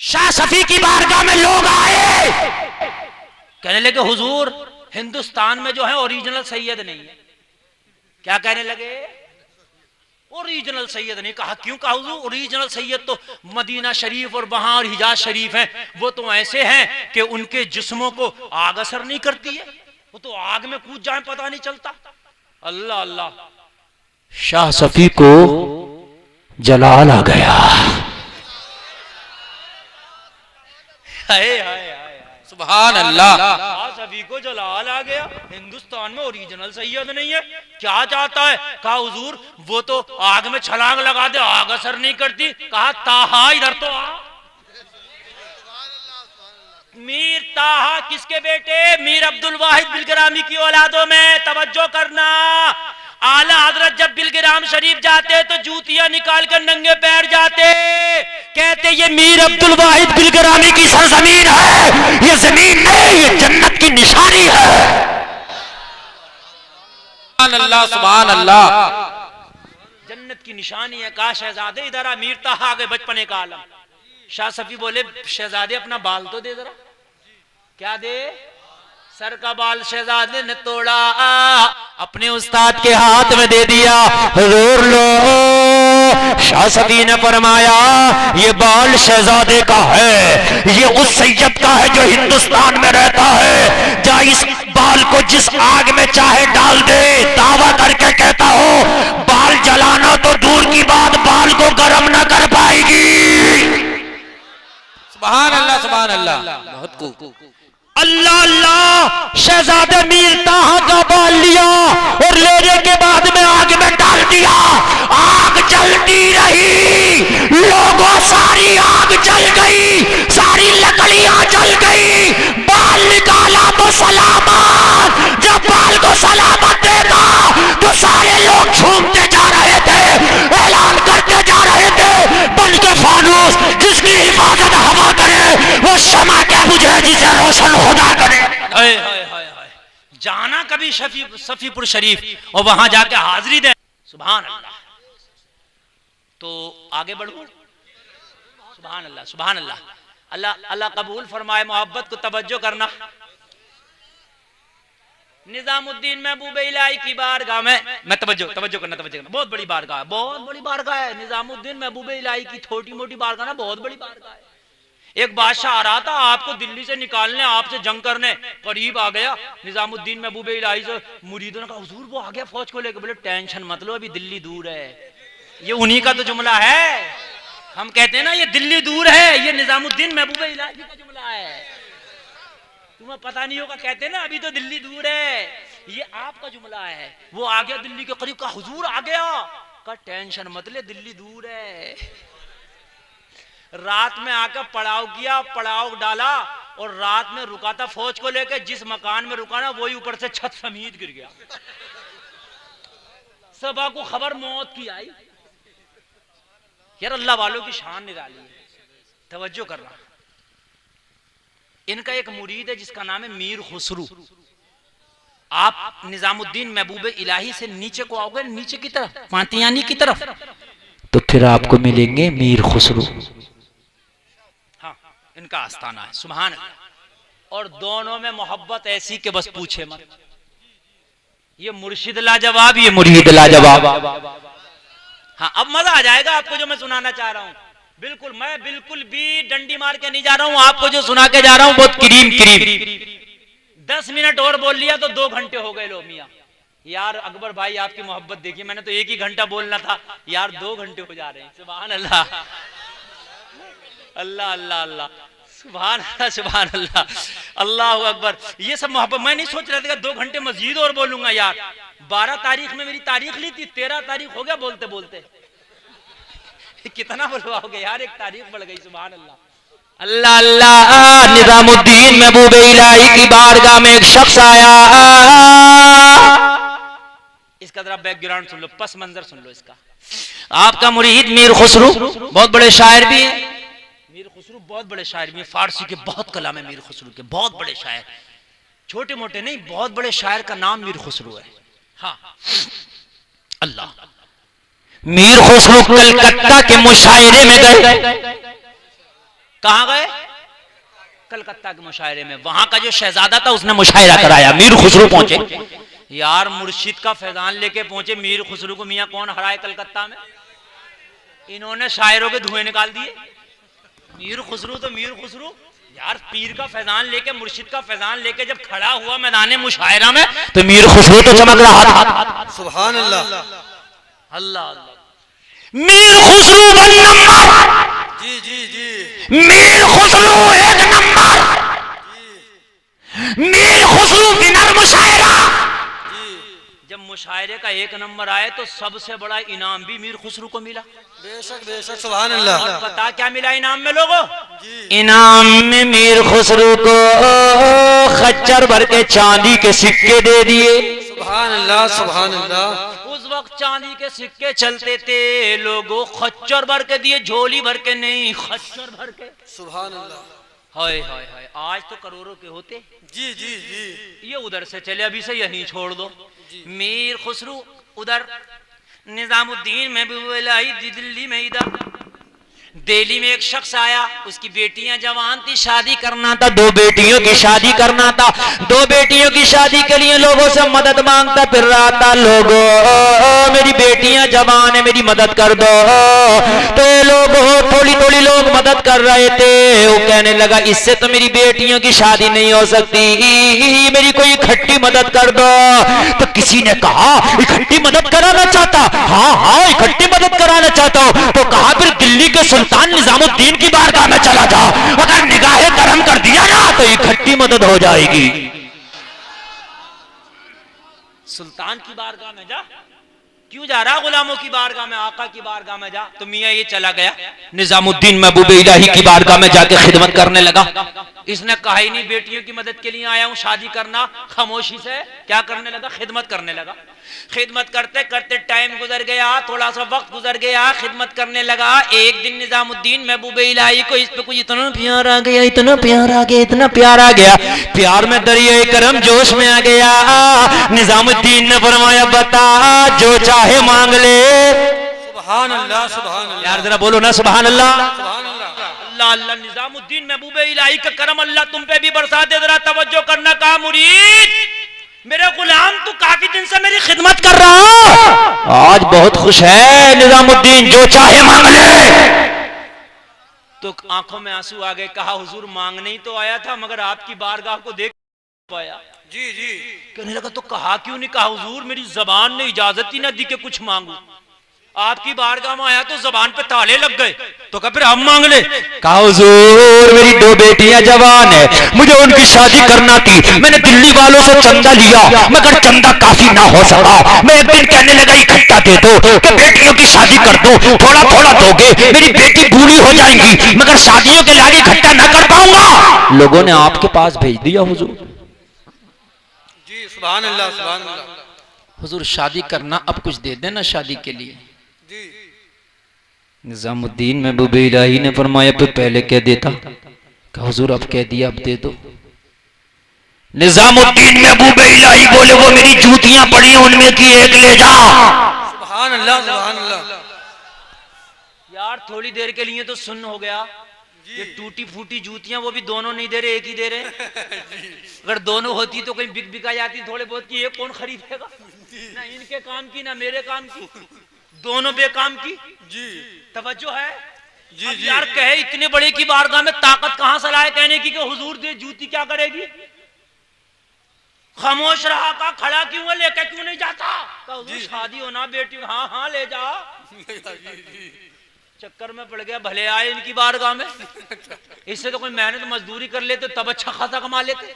शाह सफी की बारगाह में लोग आए, कहने लगे हुजूर हिंदुस्तान में जो है ओरिजिनल सैयद नहीं है। क्या कहने लगे? ओरिजिनल सैयद नहीं। कहा क्यों? कहा हुजूर ओरिजिनल सैयद तो मदीना शरीफ और वहां और हिजाज शरीफ है, वो तो ऐसे हैं कि उनके जिस्मों को आग असर नहीं करती है, वो तो आग में कूद जाए पता नहीं चलता। अल्लाह अल्लाह, शाह सफी को जलाल आ गया। हाय हाय हाय, सुभान अल्लाह। शाह सफी को जलाल आ गया, हिंदुस्तान में ओरिजिनल सैयद नहीं है। क्या चाहता है? कहा हुजूर वो तो आग में छलांग लगा दे, आग असर नहीं करती। कहा ताहा इधर तो आ। मीर ताहा किसके बेटे? मीर अब्दुल वाहिद बिलग्रामी की औलादों में। तवज्जो करना, आला हजरत जब बिलग्राम शरीफ जाते तो जूतियां निकाल कर नंगे पैर जाते, कहते ये मीर अब्दुल वाहिद बिलग्रामी की सरजमीन है, ये जमीन नहीं, ये जन्नत की निशानी है। सुभान अल्लाह, सुभान अल्लाह। जन्नत की निशानी है। कहा शहजादे इधर आ। मीर ताहा आ गए, बचपने का आलम। शाह सफी बोले शहजादे अपना बाल तो दे जरा। क्या दे? सर का बाल शहजादे ने तोड़ा, अपने उस्ताद के हाथ में दे दिया। हुजूर लो, शाह सफी ने फरमाया ये बाल शहजादे का है, ये उस सैयद का है जो हिंदुस्तान में रहता है। जा इस बाल को जिस आग में चाहे डाल दे। दावा करके कहता हो बाल जलाना तो दूर की बात, बाल को गर्म न कर पाएगी। सुभान अल्लाह, सुभान अल्लाह। बहुत खूब। अल्लाह अल्लाह, शहजादे मीर ताहा का बाल लिया और लेने के बाद में आग में डाल दिया। आग जलती रही, लोगों सारी आग जल गई, सारी लकड़ियां जल गई। बाल निकाला तो सलामत। जब बाल को सलामत देखा तो सारे लोग झूमते जा रहे थे, ऐलान करते जा रहे थे बन के फानूस जिसकी हिफाजत हवा करे वो शमा क्या बुझे जिसे रोशन खुदा करे। हाय हाय हाय हाय, जाना कभी सफीपुर शरीफ और वहां जाके हाजिरी दे। सुभान अल्लाह। तो आगे बढ़ो। सुभान अल्लाह, सुभान अल्लाह। अल्लाह अल्लाह कबूल फरमाए। मोहब्बत को तवज्जो करना। निजामुद्दीन महबूब इलाही की बारगाह में, मैं तवज्जो करना, तवज्जो करना। बहुत बड़ी बारगाह है, बहुत बड़ी बारगाह है। निजामुद्दीन महबूब इलाही की छोटी मोटी बारगाह ना, बहुत बड़ी बारगाह है। एक बादशाह आ रहा था आपको दिल्ली से निकालने, आपसे जंग करने, करीब आ गया। निजामुद्दीन महबूब इलाही से मुरीदों ने कहा हुजूर वो आ गया फौज को लेकर। बोले टेंशन मत लो, अभी दिल्ली दूर है। ये उन्हीं का तो जुमला है। हम कहते हैं ना ये दिल्ली दूर है, ये निजामुद्दीन महबूब इलाही का जुमला है। तुम्हें पता नहीं होगा, कहते हैं ना अभी तो दिल्ली दूर है, ये आपका जुमला है। वो आ गया दिल्ली के करीब। कहा हुजूर आ गया। कहा टेंशन मत ले, दिल्ली दूर है। रात में आकर पड़ाव किया, पड़ाव डाला और रात में रुका था फौज को लेकर। जिस मकान में रुका ना वही ऊपर से छत समीत गिर गया। सबा को खबर मौत की आई। यार अल्लाह वालों की शान निराली है। तवज्जो कर रहा। इनका एक मुरीद है जिसका नाम है मीर खुसरू। आप निजामुद्दीन महबूब इलाही से नीचे को आओगे, नीचे की तरफ, पातियानी की तरफ, तो फिर आपको मिलेंगे मीर खुसरू। हाँ, इनका आस्थाना है। सुभान अल्लाह। और दोनों में मोहब्बत ऐसी कि बस पूछे मत। ये मुर्शिद लाजवाब, ये मुरीद लाजवाब। हाँ, अब मजा आ जाएगा आपको जो मैं सुनाना चाह रहा हूँ। बिल्कुल, मैं बिल्कुल भी डंडी मार के नहीं जा रहा हूँ। आपको जो सुना के जा रहा हूँ बहुत करीम करीम। 10 मिनट और बोल लिया तो 2 घंटे हो गए। लो मियाँ यार अकबर भाई आपकी मोहब्बत देखिए, मैंने तो 1 ही घंटा बोलना था, यार 2 घंटे हो जा रहे हैं। सुभान अल्लाह, अल्लाह अल्लाह अल्लाह, सुभान अल्लाह, सुभान अल्लाह, अल्लाह अकबर। ये सब मोहब्बत। मैं नहीं सोच रहा था 2 घंटे मजीद और बोलूंगा। यार 12 तारीख में मेरी तारीख ली थी, 13 तारीख हो गया बोलते बोलते। कितना बुलवाओगे यार, एक तारीख बढ़ गई। सुभान अल्लाह, अल्लाह अल्लाह। निजामुद्दीन महबूब इलाही की बारगाह में एक शख्स आया। इसका जरा बैकग्राउंड सुन लो, पस मंजर सुन लो इसका। आपका मुरीद मीर खुसरू बहुत बड़े शायर भी हैं। मीर खुसरू बहुत बड़े शायर भी हैं। फारसी के बहुत कलाम है मीर खुसरू के, बहुत बड़े शायर, छोटे मोटे नहीं, बहुत बड़े शायर का नाम मीर खुसरू है। हाँ अल्लाह। मीर खुसरू कलकत्ता के मुशायरे में गए। कहां गए? कलकत्ता के मुशायरे में। वहां का जो शहजादा था उसने मुशायरा कराया, मीर खुसरो पहुंचे। यार मुर्शिद का फैजान लेके पहुंचे मीर खुसरो को मियां कौन हराए कलकत्ता में? इन्होंने शायरों के धुएं निकाल दिए। मीर खुसरो तो मीर खुसरो यार, पीर का फैजान लेके मुर्शिद का फैजान लेके जब खड़ा हुआ मैदान मुशायरा में तो मीर खुसरो तो चमक रहा था। सुभान अल्लाह। अल्लाह अल्लाह। Mir Khusro one number. जी जी जी। मीर खुसरो एक नंबर। मीर खुसरो विनर मुशायरा। जब मुशायरे का एक नंबर आए तो सबसे बड़ा इनाम भी मीर खुसरो को मिला। बेशक बेशक। सुभान अल्लाह। और पता क्या मिला इनाम में लोगों? इनाम में मीर खुसरो को खच्चर भर के चांदी के सिक्के दे दिए। सुभान अल्लाह सुभान अल्लाह। उस वक्त चांदी के सिक्के चलते थे, लोगों खच्चर भर के दिए, झोली भर के नहीं, खच्चर भर के। सुभान अल्लाह। हाय हाय हाय, आज तो करोड़ों के होते। जी जी जी। ये उधर से चले, अभी से यहीं छोड़ दो। मीर खुसरो उधर निजामुद्दीन महबूब इलाही दिल्ली में, इधर दिल्ली में एक शख्स आया, उसकी बेटियां जवान थी, शादी करना था, 2 बेटियों की शादी करना था। 2 बेटियों की शादी के लिए लोगों से मदद मांगता फिर रहा था। लोगों मेरी बेटियां जवान है, मेरी मदद कर दो। तो लोगों थोड़ी थोड़ी लोग मदद कर रहे थे। वो कहने लगा इससे तो मेरी बेटियों की शादी नहीं हो सकती, मेरी कोई इकट्ठी मदद कर दो। तो किसी ने कहा इकट्ठी मदद कराना चाहता? हाँ हाँ इकट्ठी मदद कराना चाहता हूं। तो कहा फिर दिल्ली के सुल्तान निजामुद्दीन की बारगाह में चला जा, अगर निगाहें करम कर दिया ना तो इकट्ठी मदद हो जाएगी। सुल्तान की बारगाह में जा, क्यों जा रहा? गुलामों की बारगाह में, आका की बारगाह में जा। तो मियां ये चला गया निजामुद्दीन महबूब इलाही की बारगाह में, जाके खिदमत करने लगा। इसने कहा ही नहीं बेटियों की मदद के लिए आया हूं शादी करना, खामोशी से क्या करने लगा? खिदमत करने लगा। खिदमत करते करते टाइम गुजर गया, थोड़ा सा वक्त गुजर गया, खिदमत करने लगा। एक दिन निजामुद्दीन महबूब इलाही को इस पे कुछ इतना प्यार आ गया, इतना प्यार आ गया, इतना प्यार आ गया, प्यार में दरिया करम जोश में आ गया। निजामुद्दीन ने फरमाया बता जो चाहे मांग ले। सुभान अल्लाह सुभान अल्लाह। यार जरा बोलो ना सुभान अल्लाह। सुभान अल्लाह। अल्लाह अल्लाह। निजामुद्दीन महबूब इलाही का करम अल्लाह तुम पे भी बरसा दे। जरा तवज्जो करना। कहा मुरीद मेरे गुलाम तू काफी दिन से मेरी खिदमत कर रहा, आज बहुत खुश है, निजामुद्दीन जो चाहे मांग ले। तो आंखों में आंसू आ गए। कहा हुजूर मांगने ही तो आया था, मगर आपकी बारगाह को देख पाया। जी जी। कहने लगा तो कहा क्यों नहीं? कहा हुजूर मेरी जबान ने इजाजत ही ना दी कि कुछ मांगू, आपकी बारगाह में आया तो जबान पे ताले लग गए, तो कहा फिर हम मांग ले। कहा हुजूर मेरी 2 बेटियां जवान है, मुझे उनकी शादी करना थी, मैंने दिल्ली वालों से चंदा लिया, मगर चंदा काफी ना हो सका। मैं एक दिन कहने लगा इकट्ठा दे दो कि बेटियों की शादी कर दो, थोड़ा थोड़ा दोगे, मेरी बेटी बूढ़ी हो जाएंगी, मगर शादियों के लिए इकट्ठा ना कर पाऊंगा। लोगों ने आपके पास भेज दिया हुजूर। जी सुभान अल्लाह सुभान अल्लाह। हुजूर शादी करना, अब कुछ दे देना शादी के लिए। निजामुद्दीन महबूब इलाही ने फरमाया तो पहले कह देता। कहा हुजूर अब कह दिया, अब दे दो। निजामुद्दीन महबूब इलाही बोले वो मेरी जूतियां पड़ी उनमें की एक ले जा। सुभान अल्लाह सुभान अल्लाह। यार थोड़ी देर के लिए तो सुन्न हो गया। ये टूटी फूटी जूतियां वो भी दोनों नहीं दे रहे, एक ही दे रहे। अगर दोनों होती तो कहीं बिक बिका जाती थोड़े बहुत की, ये कौन खरीदेगा? ना इनके काम की ना मेरे काम की, दोनों बेकाम की। जी तवज्जो है। जी जी। यार कहे इतने बड़े की बारगाह में ताकत कहां से लाए कहने की कि हुजूर दे जूती क्या करेगी? खामोश रहा। का खड़ा क्यों है, लेके क्यों नहीं जाता? हुजूर शादी होना बेटी, हाँ हाँ ले जा। चक्कर में पड़ गया, भले आए इनकी बारगाह में, इससे तो कोई मेहनत मजदूरी कर लेते तब अच्छा खासा कमा लेते,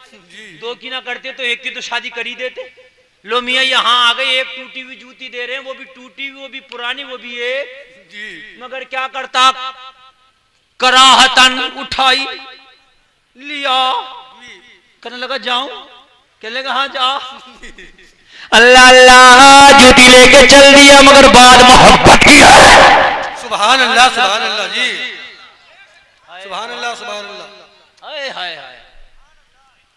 2 की ना करते तो 1 की तो शादी कर ही देते। लो मियाँ यहाँ आ गए, एक टूटी हुई जूती दे रहे हैं, वो भी टूटी हुई, वो भी पुरानी, वो भी एक जी। मगर क्या करता? कराहतन उठाई लिया, कहने लगा जाऊं, कहने लगा हाँ जा। अल्लाह अल्लाह जूती लेके चल दिया, मगर बाद मोहब्बत की है। सुभान अल्लाह सुभान अल्लाह। जी सुभान अल्लाह सुभान अल्लाह। हाय हाय हाय।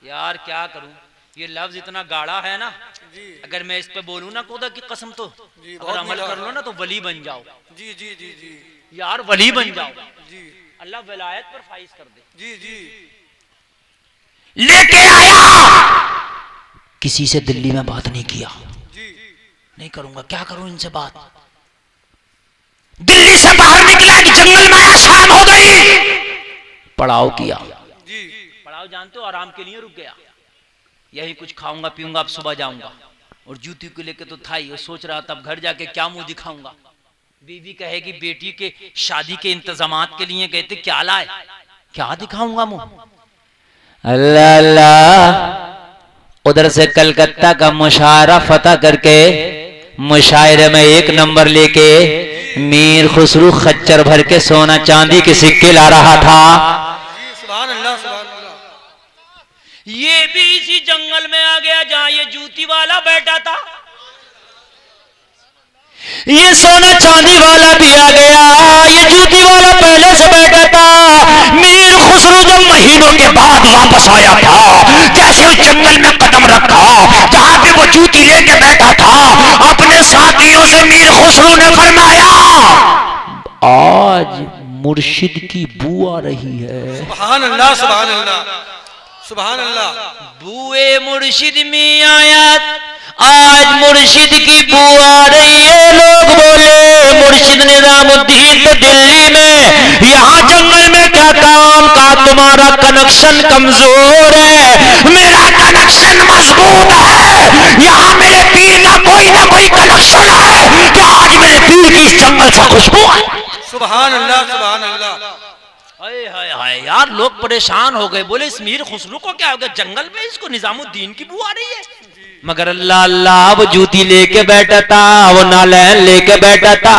यार क्या करूं, ये लफ्ज इतना गाढ़ा है ना, अगर मैं इस पे बोलूं ना खुदा की कसम तो अगर अमल कर लो ना तो वली बन जाओ। जी जी जी जी। यार वली बन जाओ। जी अल्लाह विलायत पर फाइज कर दे। जी जी लेके आया, किसी से दिल्ली में बात नहीं किया, जी नहीं करूंगा, क्या करूं इनसे बात। दिल्ली से बाहर निकला कि जंगल में आया, शाम हो गई, पड़ाव किया। जी पड़ाव जानते हो, आराम के लिए रुक गया, यही कुछ खाऊंगा पीऊंगा, अब सुबह जाऊंगा। और जूती को लेके तो था ही, और सोच रहा था अब घर जाके क्या मुंह दिखाऊंगा। बीवी कहेगी बेटी के शादी के इंतजामात के लिए गए थे, क्या लाए, क्या दिखाऊंगा मुंह। अल्लाह अल्लाह, उधर से कलकत्ता का मुशायरा फतह करके मुशायरे में 1 नंबर लेके मीर खुसरू खच्चर भर के सोना चांदी के सिक्के ला रहा था। जी सुभान अल्लाह सुभान अल्लाह। ये भी इसी जंगल में आ गया जहां ये जूती वाला बैठा था। ये सोना चांदी वाला भी आ गया, ये जूती वाला पहले से बैठा था। मीर खुसरू जब महीनों के बाद वापस आया था, जैसे उस जंगल में कदम रखा जहां पे वो जूती लेके बैठा था, अपने साथियों से मीर खुसरू ने फरमाया, आज मुर्शिद की बू आ रही है। सुभान अल्लाह सुभान अल्लाह सुभान अल्लाह। बुए मुर्शिद में आया, आज मुर्शिद की बू आ रही है। लोग बोले मुर्शिद निजामुद्दीन तो दिल्ली में, यहाँ जंगल में क्या काम का, तुम्हारा कनेक्शन कमजोर है, मेरा कनेक्शन मजबूत है। यहाँ मेरे पीर का कोई ना कोई कनेक्शन है कि आज मेरे पीर की इस जंगल से खुशबू है। सुभान अल्लाह सुभान अल्लाह। हाय हाय हाय यार, लोग परेशान हो गए, बोले इस मीर खुसरू को क्या हो गया, जंगल में इसको निजामुद्दीन की बू आ रही है। मगर अल्लाह अल्लाह, वो जूती लेके बैठा था, वो नालैन लेके बैठा था,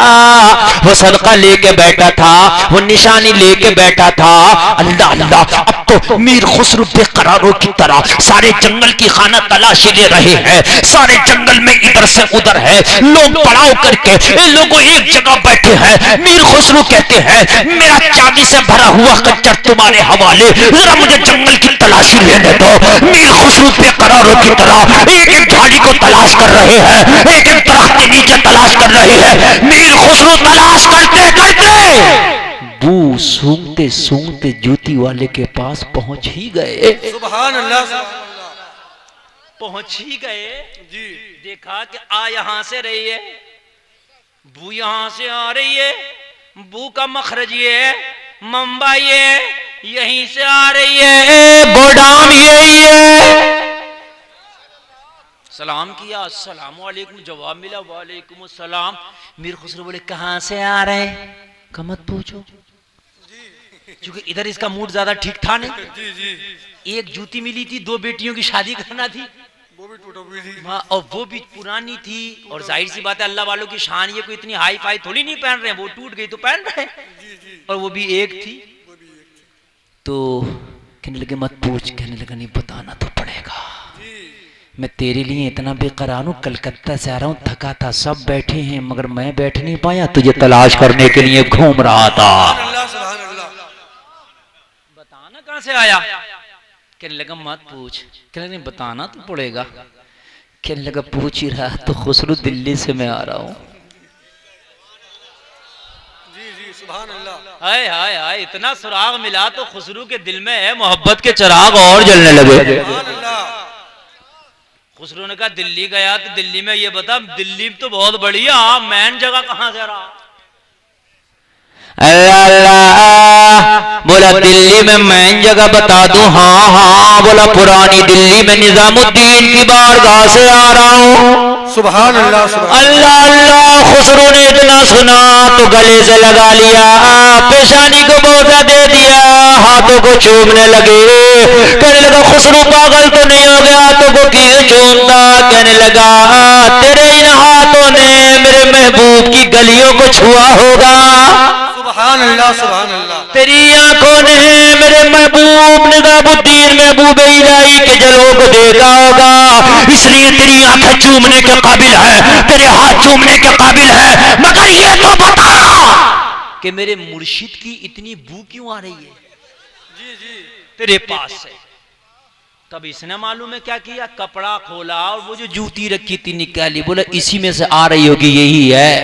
वो सदका लेके बैठा था, वो निशानी लेके बैठा था। अल्लाह अल्लाह, अब तो मीर खुसरू बेकरारों की तरह सारे जंगल की खाना तलाशी ले रहे हैं, सारे जंगल में इधर से उधर है, लोग पड़ाव करके इन लोगों एक जगह बैठे हैं। मीर खुसरू कहते हैं, मेरा चांदी से भरा हुआ खच्चर तुम्हारे हवाले, जरा मुझे जंगल की तलाशी लेने दो। मीर खुसरू बेकरारों की तरह एक झाड़ी को तलाश कर रहे हैं, एक दरख्त के नीचे तलाश कर रहे हैं। मीर खुसरू तलाश करते करते बू सूंघते सूंघते जूती वाले के पास पहुंच ही गए। सुभान अल्लाह सुभान अल्लाह। पहुंच ही गए, जी देखा कि आ यहां से रही है, बू यहां से आ रही है, बू का मखरज ये है, मंबा ये है, यहीं से आ रही है, गोदाम यही है। सलाम किया, अस्सलाम वालेकुम, जवाब मिला वालेकुम अस्सलाम। मीर खुसरू बोले कहां से आ रहे हैं, मत पूछो, क्योंकि इधर इसका मूड ज्यादा ठीक था नहीं। जी जी। एक जूती मिली थी, 2 बेटियों की शादी करना थी, वो भी टूटा हुई थी। हाँ, और वो भी पुरानी थी, और जाहिर सी बात है अल्लाह वालों की शान ये कोई इतनी हाई फाई थोड़ी नहीं पहन रहे हैं, वो टूट गई तो पहन रहे हैं, जी जी। और वो भी एक थी। तो कहने लगे मत पूछ, कहने लगा नहीं बताना तो पड़ेगा, मैं तेरे लिए इतना बेकरार हूँ, कलकत्ता से आ रहा हूँ, थका था, सब बैठे हैं मगर मैं बैठ नहीं पाया, तुझे तलाश करने के लिए घूम रहा था। सुभान अल्लाह सुभान अल्लाह। बताना कहां से आया, कहने लगा मत पूछ, कहने लगा बताना तो पड़ेगा, कहने लगा पूछ ही रहा तो खुसरू दिल्ली से मैं आ रहा हूँ। जी जी सुभान अल्लाह। हाय हाय हाय, इतना सुराग मिला तो खुसरू के दिल में है मोहब्बत के चिराग और जलने लगे। सुभान अल्लाह। खुसरू ने कहा दिल्ली गया तो दिल्ली में ये बता, दिल्ली तो बहुत बड़ी है, हाँ मैन जगह कहां से रहा। अल्लाह अल्लाह, बोला दिल्ली में मैं जगह बता दूं, हाँ हाँ, बोला पुरानी दिल्ली में निजामुद्दीन की बारगाह से आ रहा हूँ। सुभान अल्लाह सुभान अल्लाह अल्लाह, खुसरू ने इतना सुना तो गले से लगा लिया, पेशानी को बोझा दे दिया, हाथों को चूमने लगे। कहने लगा खुसरू पागल तो नहीं हो गया, तो को क्यों चूमता, कहने लगा तेरे इन हाथों ने मेरे महबूब की गलियों को छुआ होगा, सुभान अल्लाह सुभान अल्लाह। तेरी आंखों ने मेरे महबूब निजामुद्दीन महबूब इलाही के जलों को देखा होगा, इसलिए तेरी आंखें चूमने के काबिल है, तेरे हाथ चूमने के काबिल है, मगर ये तो बता कि मेरे मुर्शिद की इतनी बू क्यों आ रही है जी जी। तेरे पास से। तब इसने मालूम है क्या किया, कपड़ा खोला और वो जो जूती रखी थी निकाली, बोला इसी में से आ रही होगी, यही है।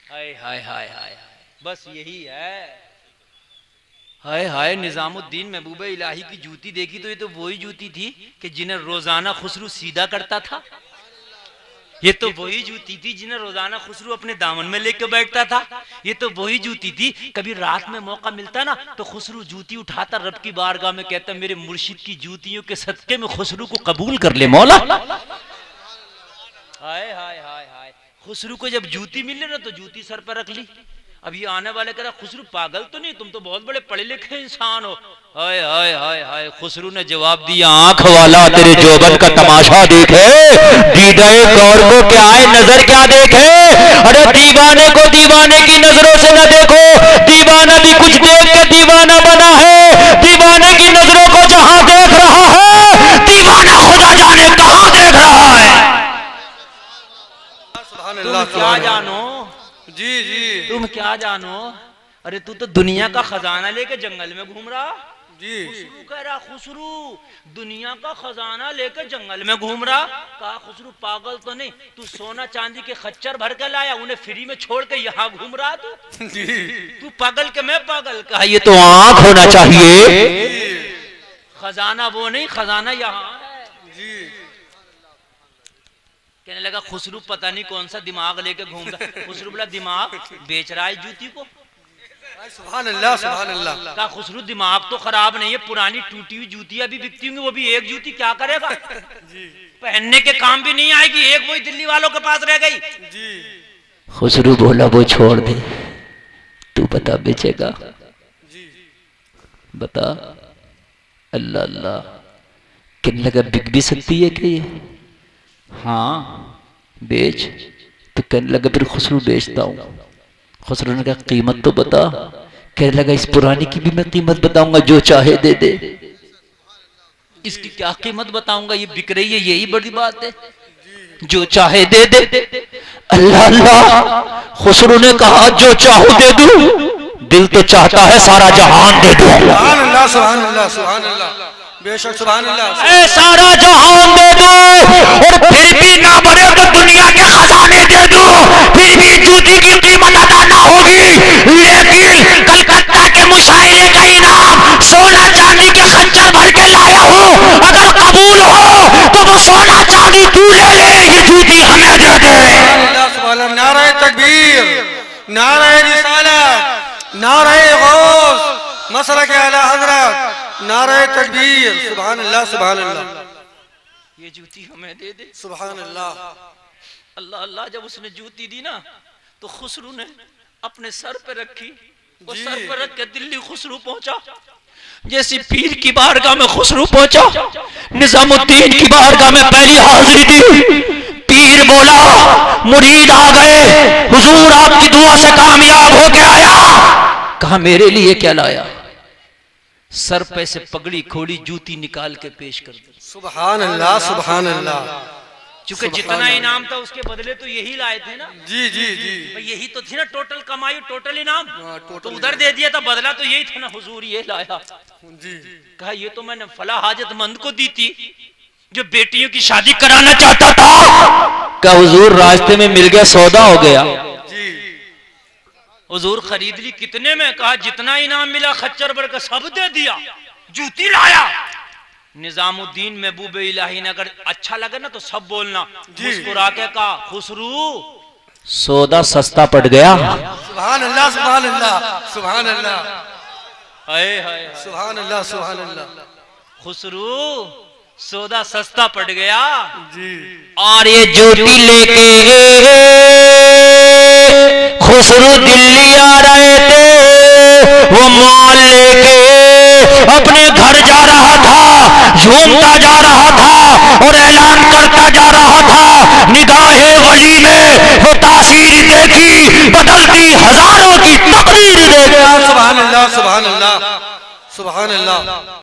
हाय हाय हाय हाय, बस यही है। हाय हाय, निजामुद्दीन महबूब इलाही की जूती देखी तो ये तो वही जूती थी कि जिन्हें रोजाना खुसरू सीधा करता था। ये तो वही जूती थी जिन्हें रोजाना खुसरू अपने दामन में लेके बैठता था। ये तो वही जूती थी, कभी रात में मौका मिलता ना तो खुसरू जूती उठाता रब की बारगाह में कहता, मेरे मुर्शिद की जूतियों के सदके में खुसरू को कबूल कर ले मौला। हाय हाय हाय हाय, खुसरू को जब जूती मिले ना तो जूती सर पर रख ली। अब ये आने वाले कह रहा, खुसरू पागल तो नहीं, तुम तो बहुत बड़े पढ़े लिखे इंसान हो। हाय हाय हाय हाय, खुसरू ने जवाब दिया, आंख वाला तेरे जोबन का तमाशा देखे, दीदाए गौर को क्या है, नजर क्या देखे। अरे दीवाने को दीवाने की नजरों से न देखो, दीवाना भी कुछ देख के दीवाना बना है। दीवाने की नजरों को जहां देख रहा है, दीवाना खुदा जाने कहां देख रहा है। तुम क्या जानो, जी जी, तुम क्या जानो। अरे तू तो दुनिया का खजाना लेके जंगल में घूम रहा। जी, खुसरू कह रहा, खुसरू दुनिया का खजाना लेकर जंगल में घूम रहा। कहा खुसरू पागल तो नहीं, तू सोना चांदी के खच्चर भर के लाया, उन्हें फ्री में छोड़ के यहाँ घूम रहा तू। जी, तू पागल के मैं पागल। कहा ये तो आंख होना चाहिए, खजाना वो नहीं, खजाना यहाँ है। जी, कहने लगा खुसरू पता नहीं कौन सा दिमाग लेके घूम रहा। खुसरू बोला, दिमाग बेच रहा है जूती को। सुभान अल्लाह, सुभान अल्लाह। कहा खुसरू दिमाग तो खराब नहीं है, पुरानी टूटी हुई जूतियां भी बिकती होंगी, वो भी एक जूती क्या करेगा, पहनने के काम भी नहीं आएगी, एक वही दिल्ली वालों के पास रह गई। जी, खुसरू बोला, वो छोड़ दे, तू बता बेचेगा, जी, बता। अल्लाह अल्लाह, कहने लगा बिक भी सकती है कि ये? हाँ बेच। तो कहने लगा फिर खुसरू बेचता हूँ। खुसरू ने कहा कीमत तो बता। कहने लगा इस पुरानी की भी मैं कीमत बताऊंगा, जो चाहे दे दे। इसकी क्या कीमत बताऊंगा, ये बिक रही है, यही बड़ी बात है, जो चाहे दे दे। अल्लाह अल्लाह, खुसरू ने कहा जो चाहो दे दूं, दिल तो चाहता है सारा जहान दे दूं। सुभान अल्लाह, सुभान अल्लाह, सुभान अल्लाह, बेशक सुभान अल्लाह। ऐ सारा जहान दे दूं और फिर भी ना बने तो दुनिया के खजाने दे दूं, फिर भी जूती की कीमत अदा ना होगी। लेकिन कलकत्ता के मुशायरे का इनाम सोना चांदी के खच्चर भर के लाया हूं, अगर कबूल हो तो वो सोना चांदी तू ले ले, ये जूती हमें दे दे। सुभान अल्लाह, सुभान अल्लाह। नारे तकबीर, नारे रिसालत, नारे गौस, मसला के आला हजरत, नारे तकबीर, सुभान अल्लाह, सुभान अल्लाह, ये जूती हमें दे दे। सुभान अल्लाह। अल्लाह अल्लाह, जब उसने जूती दी ना तो खुसरू ने अपने सर पे रखी, और जी। सर पे रख के दिल्ली खुसरू पहुंचा। जैसी पीर की बारगाह में खुसरू पहुंचा, निजामुद्दीन की बारगाह में पहली हाजिरी दी। पीर बोला, मुरीद आ गए, हुजूर आपकी दुआ से कामयाब हो के आया। कहा मेरे लिए क्या लाया? सर पे से पगड़ी खोली, जूती निकाल के पेश कर दी। सुभान अल्लाह, सुभान अल्लाह। चूंकि जितना इनाम था उसके बदले तो यही लाए थे ना, जी जी जी, भाई यही तो थी ना टोटल कमाई, टोटल इनाम। टोटल तो उधर दे दिया था, बदला तो यही था ना, हुजूर ये लाया। जी, कहा ये तो मैंने फला हाजतमंद को दी थी जो बेटियों की शादी कराना चाहता था। कहा हुजूर रास्ते में मिल गया, सौदा हो गया। जी, हुजूर खरीद ली कितने में? कहा जितना इनाम मिला खच्चर भर का सब दे दिया, जूती लाया। निजामुद्दीन महबूब इलाही ने अगर अच्छा लगे ना तो सब बोलना। मुस्कुरा के कहा खुसरू सौदा सस्ता पड़ गया। सुभान अल्लाह, सुभान अल्लाह, सुभान अल्लाह, हाय हाय, सुभान अल्लाह, सुभान अल्लाह। खुसरू सौदा सस्ता पड़ गया। जी, और ये जूती लेके खुसरू दिल्ली आ रहे थे, वो माल लेके अपने घर जा रहा था, झूमता जा रहा था और ऐलान करता जा रहा था। निगाहे वली में वो तासीर देखी, बदलती हजारों की तकदीर देखी। सुभान अल्लाह, सुभान अल्लाह, सुभान अल्लाह।